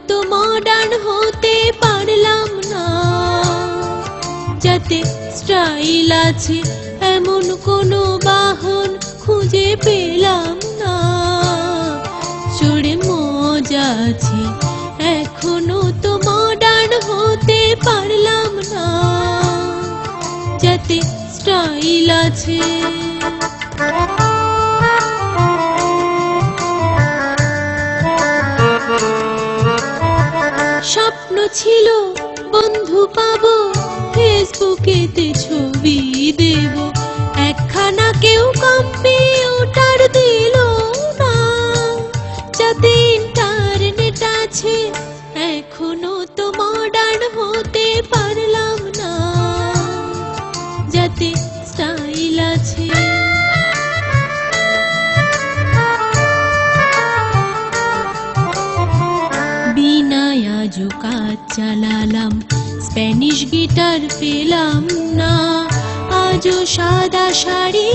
তো মডার্ন হতে পারলাম না। যাতে স্টাইল আছে এমন কোনো বাহন খুঁজে পেলাম না। চড়ে মজা আছে এখনো তো মডার্ন হতে পারলাম না। যাতে স্টাইল আছে। স্বপ্ন ছিল বন্ধু পাবো, ফেসবুকেতে ছবি দেব, একখানা কেউ কম্পিউটার দিল না। যাতে ইন্টারনেট আছে এখনো তো মডার্ন হতে পারলাম না। যাতে স্টাইল আছে। বিনায় আজও কাজ চালালাম, স্প্যানিশ গিটার পেলাম না। আজও সাদা শাড়ি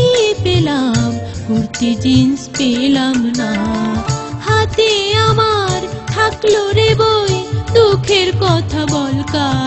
পেলাম, কুর্তি জিন্স পেলাম না। হাতে আমার থাকলো রে বই, দুঃখের কথা বল কার।